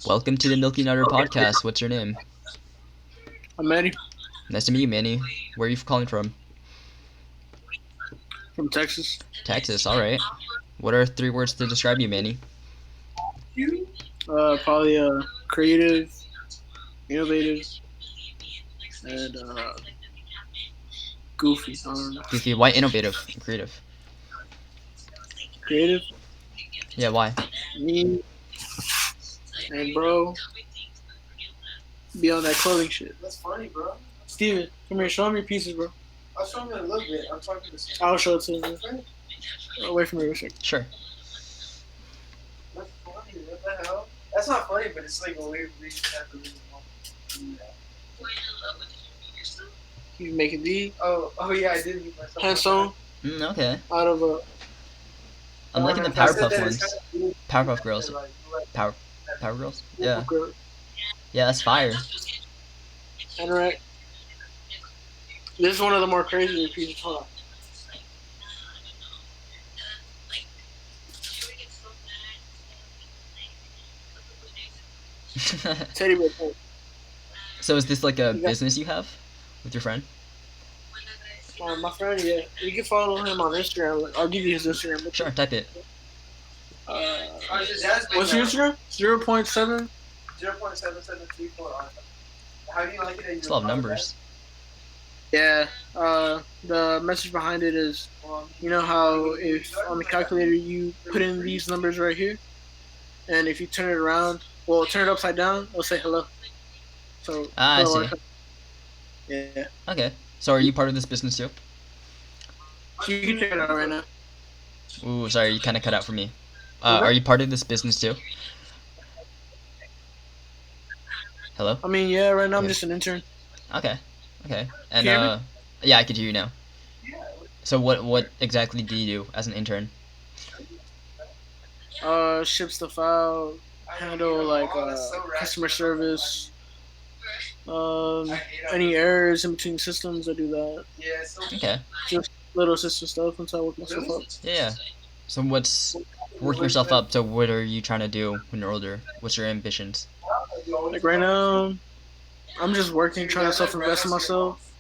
Welcome to the Milky Nutter podcast. What's your name? I'm Manny Nice to meet you, Manny. Where are you calling from? from Texas. Texas, alright. What are three words to describe you, Manny? Probably creative, innovative, and goofy. I don't know. Goofy, why innovative and creative? Creative, Yeah, why? me, and bro, be on that clothing shit. That's funny, bro. Steven, come here, show me your pieces, bro. I'll show him in a little bit. I'm talking to some. I'll show it to you. Away from me for a second. Sure. That's funny. What the hell? That's not funny, but it's like a weird reason to have to leave him. He's making these Oh yeah, I did leave myself. handstone Okay. out of a. I'm liking the Powerpuff ones. Powerpuff Girls. Power Girls? Yeah. Yeah, that's fire. Anorak. This is one of the more crazier pieces. Hold on. Teddy bear. So is this like a You got- business you have with your friend? My friend, yeah. You can follow him on Instagram. I'll give you his Instagram. But, Sure, type it. What's your Instagram? 0.7. 0.7734. How do you like it? It's a lot of numbers. Yeah. The message behind it is, you know how if on the calculator you put in these numbers right here, and if you turn it around, well, turn it upside down, it'll say hello. So. I see. Yeah. Okay. So are you part of this business too? So you can check it out right now. Ooh, sorry, you kind of cut out for me. Are you part of this business too? Hello? I mean, yeah. Right now I'm Yeah. just an intern. Okay. And Can you hear yeah, I could hear you now. So what exactly do you do as an intern? Ship stuff out, handle like customer service. Any errors in between systems, I do that. Yeah, so Okay. Just little system stuff until I work myself up. Yeah. So what's working yourself up? So what are you trying to do when you're older? What's your ambitions? Like right now, I'm just working, trying to self-invest in myself.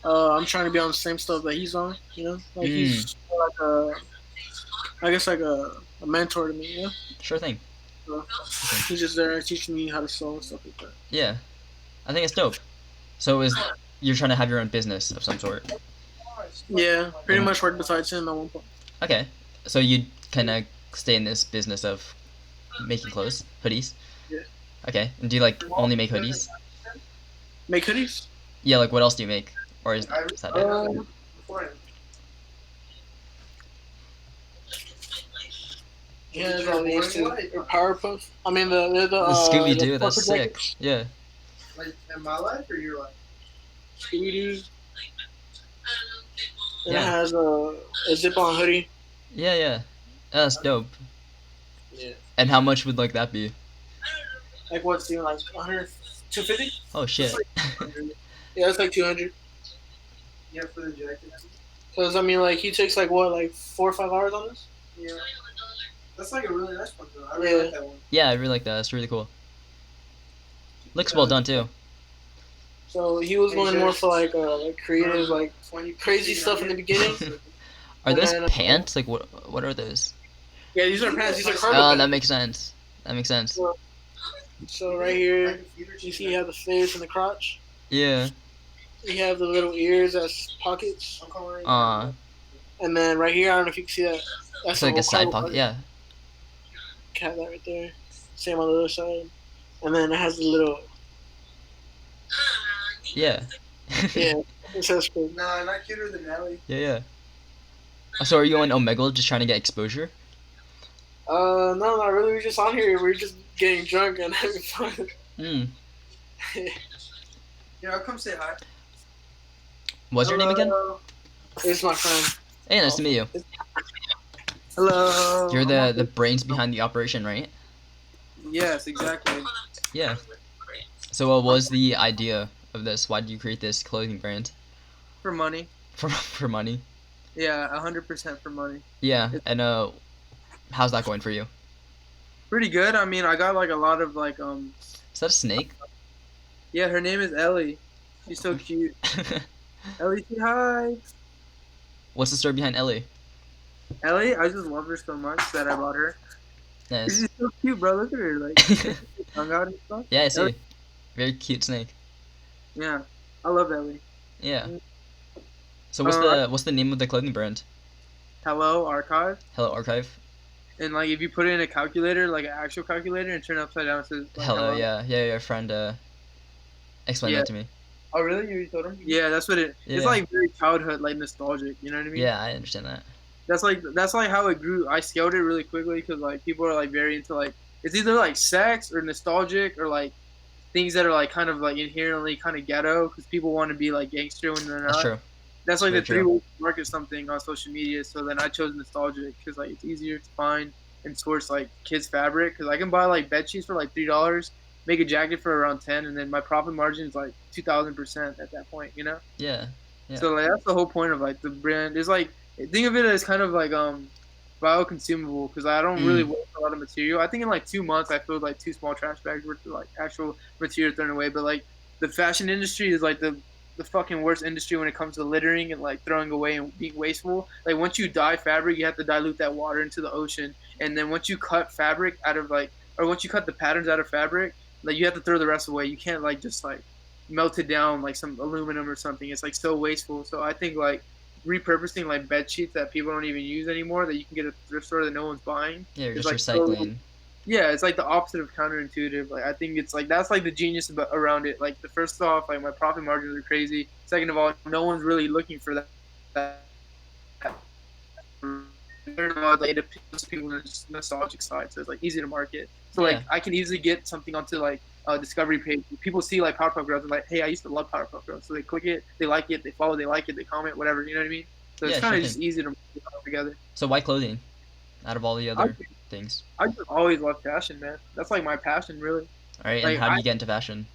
I'm trying to be on the same stuff that he's on. You know, like he's like I guess like a mentor to me. You know, Sure thing. so he's just there teaching me how to sew and stuff like that. Yeah. I think it's dope. So you're trying to have your own business of some sort? Yeah, pretty much work besides him at one point. Okay. So you kind of stay in this business of making clothes, hoodies? Yeah. Okay. And do you like only make hoodies? Make hoodies. Yeah, like what else do you make? Or is that it? Yeah, all these two. They're Powerpuff. I mean, they're the Scooby the Doo, that's puffer sick. jackets. Yeah. like in my life or your life? Scooby Doo's. And Yeah. it has a zip-on hoodie. Yeah. That's dope. Yeah. And how much would like that be? Like what's doing like 100, 250? Oh shit. Yeah, it's like 200. Yeah, for the jacket. Cause I mean, like he takes like what, like 4 or 5 hours on this. Yeah. That's like a really nice one though. I really like that one. Yeah, I really like that. That's really cool. Looks well done too. So he was going more for like creative, like 20 crazy stuff in the beginning. Are those And then, pants? Like what are those? Yeah, these are pants. These are cargo Oh, pants. that makes sense. That makes sense. So right here, you see, you have the face and the crotch. Yeah. You have the little ears as pockets, and then right here, I don't know if you can see that. That's It's like the a whole side cargo pocket. Yeah. Have that right there. Same on the other side, and then it has the little. Yeah. Yeah, it says cool. Nah, not cuter than Nelly. Yeah. So are you on Omegle just trying to get exposure? No, not really. We're just on here. We're just getting drunk and having fun. Yeah, I'll come say hi. What's your name again? It's my friend. Hey, nice to meet you. Hello. You're the brains behind the operation, right? Yes, exactly. Yeah. So what was the idea of this? Why did you create this clothing brand? For money. For money? Yeah, 100% for money. Yeah. And how's that going for you? Pretty good. I mean, I got like a lot of like Is that a snake? yeah, her name is Ellie. She's so cute. Ellie, say hi. What's the story behind Ellie? Ellie, I just love her so much that I bought her. Nice. She's so cute, bro. Look at her, like tongue out and stuff. Yeah, I Ellie, see. Very cute snake. yeah, I love Ellie. Yeah. Mm. So Uh, what's the name of the clothing brand? Hello, archive. Hello Archive. And like if you put it in a calculator, like an actual calculator, and turn it upside down, it says like Hello. hello. Yeah. Yeah. Your friend explained Yeah. that to me. Oh, really? You told him? Yeah, that's what it. It's Yeah. like very childhood, like nostalgic. You know what I mean? Yeah, I understand that. That's like how it grew. I scaled it really quickly because like people are like very into like it's either like sex or nostalgic or like things that are like kind of like inherently kind of ghetto because people want to be like gangster when they're That's not. true. That's like Very the three true. ways to market something on social media. So then I chose nostalgic because like it's easier to find and source like kids fabric because I can buy like bed sheets for like $3, make a jacket for around 10, and then my profit margin is like 2,000% at that point. You know. Yeah. Yeah. So like that's the whole point of like the brand is like think of it as kind of like bioconsumable because I don't really Mm. waste a lot of material. I think in like 2 months I filled like two small trash bags worth of like actual material thrown away. But like the fashion industry is like the fucking worst industry when it comes to littering and like throwing away and being wasteful. Like once you dye fabric, you have to dilute that water into the ocean, and then once you cut fabric out of like or once you cut the patterns out of fabric, like you have to throw the rest away. You can't like just like melted down like some aluminum or something. It's like so wasteful. So I think like repurposing like bed sheets that people don't even use anymore that you can get at the thrift store that no one's buying Yeah, you're is just like so recycling. yeah, it's like the opposite of counterintuitive. Like I think it's like that's like the genius around it. Like the first off, like my profit margins are crazy. Second of all, no one's really looking for that. Third of all, like, it appeals to people on the nostalgic side, so it's like easy to market. So like Yeah. I can easily get something onto like a discovery page. People see like Powerpuff Girls and like, hey, I used to love Powerpuff Girls, so they click it, they like it, they follow, they like it, they comment, whatever. You know what I mean? So it's Yeah, kind sure of thing. just easy to put all together. So why clothing? Out of all the I other things. I just always loved fashion, man. That's like my passion, really. All right, and Like how do I you get into fashion?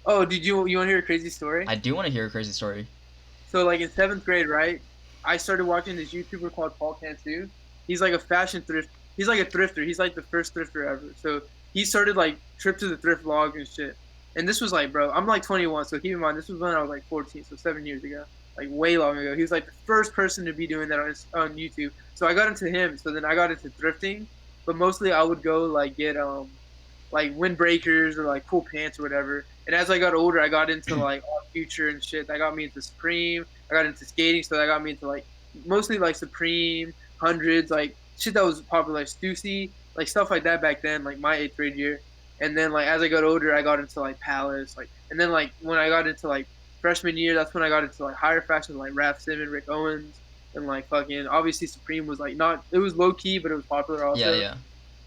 oh, did you want to hear a crazy story? I do want to hear a crazy story. So like in seventh grade, right? I started watching this YouTuber called Paul Cantu. He's like a fashion thrift. He's like a thrifter. He's like the first thrifter ever. So he started like trip to the thrift vlog and shit. And this was like, bro, I'm like 21, so keep in mind this was when I was like 14, so 7 years ago, like way long ago. He was like the first person to be doing that on YouTube. So I got into him. So then I got into thrifting, but mostly I would go like get like windbreakers or like cool pants or whatever. And as I got older, I got into like Odd Future and shit. That got me into Supreme. I got into skating, so that got me into like mostly like Supreme, hundreds, like shit that was popular, like Stussy, like stuff like that back then, like my eighth grade year. And then like as I got older, I got into like Palace, like, and then like when I got into like freshman year, that's when I got into like higher fashion, like Raph Simon, Rick Owens, and like fucking obviously Supreme was like not it was low key, but it was popular Yeah, also. yeah.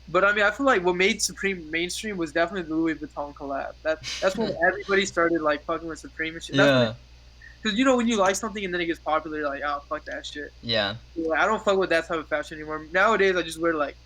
But I mean, I feel like what made Supreme mainstream was definitely the Louis Vuitton collab. That's when everybody started like fucking with Supreme and shit. That's when Yeah. because you know when you like something and then it gets popular, you're like, oh fuck that shit. Yeah. Yeah, I don't fuck with that type of fashion anymore. Nowadays, I just wear like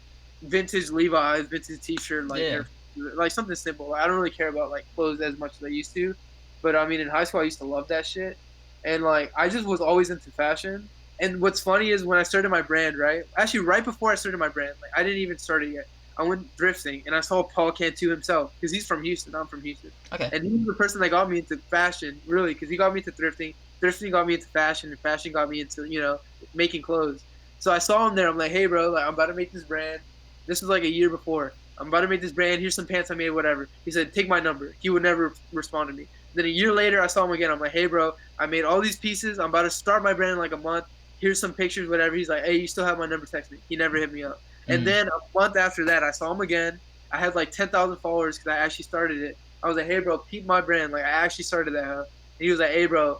vintage Levi's, vintage T-shirt, like Yeah. like something simple. Like, I don't really care about like clothes as much as I used to. But I mean, in high school, I used to love that shit, and like I just was always into fashion. And what's funny is when I started my brand, right? Actually, right before I started my brand, like I didn't even start it yet. I went thrifting and I saw Paul Cantu himself because he's from Houston. I'm from Houston, Okay. and he was the person that got me into fashion, really, because he got me into thrifting. Thrifting got me into fashion, and fashion got me into making clothes. So I saw him there. I'm like, hey, bro, like I'm about to make this brand. This was like a year before. I'm about to make this brand. Here's some pants I made, whatever. He said, take my number. He would never respond to me. Then a year later, I saw him again. I'm like, hey, bro, I made all these pieces. I'm about to start my brand in like a month. Here's some pictures, whatever. He's like, hey, you still have my number? Text me. He never hit me up. And Mm. then a month after that, I saw him again. I had like 10,000 followers because I actually started it. I was like, hey, bro, peep my brand. Like, I actually started that. Huh? And he was like, hey, bro,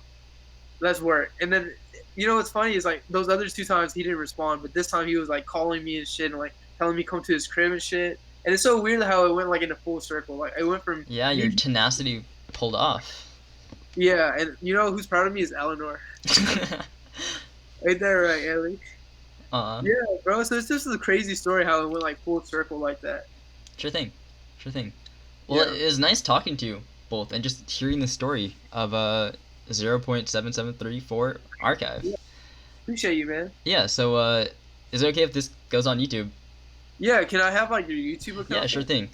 let's work. And then, what's funny is like those other two times he didn't respond, but this time he was like calling me and shit and like telling me come to his crib and shit. And it's so weird how it went like in a full circle. Like it went from Yeah, your tenacity pulled off. yeah, and you know who's proud of me is Eleanor. Ain't that right, Ellie? uh Yeah, bro. So it's just a crazy story how it went like full circle like that. Sure thing. Sure thing. Well, Yeah. it was nice talking to you both and just hearing the story of 0.7734 archive. Yeah. Appreciate you, man. Yeah, so is it okay if this goes on YouTube? Yeah, can I have like your YouTube account? Yeah, sure thing.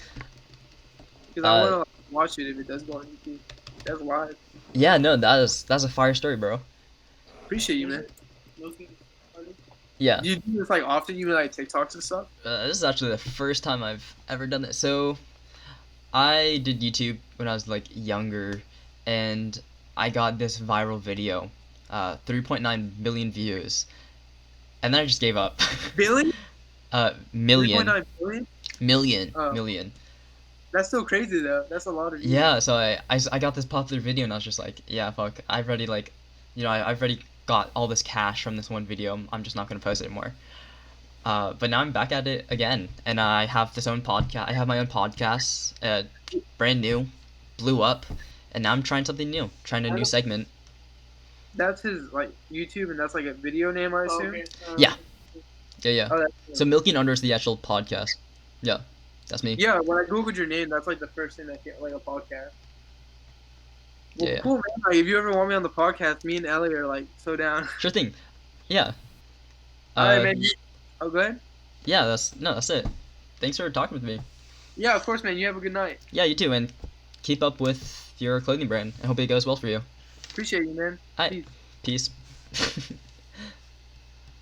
Because I want to like, watch it if it does go on YouTube. That's live. Yeah, no, that's a fire story, bro. Appreciate you, man. Yeah. Do you do this like often? You like TikToks and stuff? This is actually the first time I've ever done this. So I did YouTube when I was like younger, and I got this viral video, 3.9 million views, and then I just gave up. Billion? Million, 3.9 billion? million, Oh. million. That's still crazy though. That's a lot of views. Yeah, so I got this popular video, and I was just like, yeah, fuck, I've already like, I've already got all this cash from this one video. I'm just not gonna post it anymore. But now I'm back at it again, and I have this own podcast. I have my own podcast, brand new, blew up, and now I'm trying something new, trying a new segment. That's his like YouTube, and that's like a video name, I assume. Okay. Yeah. Yeah. Oh, So Milky and Under is the actual podcast. Yeah, that's me. Yeah, when I googled your name, that's like the first thing that came, like a podcast. Well, Yeah. cool, man. Like, if you ever want me on the podcast, me and Ellie are like so down. Sure thing. Yeah. All right, man. Oh, go ahead. Yeah, that's it. Thanks for talking with me. Yeah, of course, man. You have a good night. Yeah, you too, and keep up with your clothing brand. I hope it goes well for you. Appreciate you, man. All right. Peace.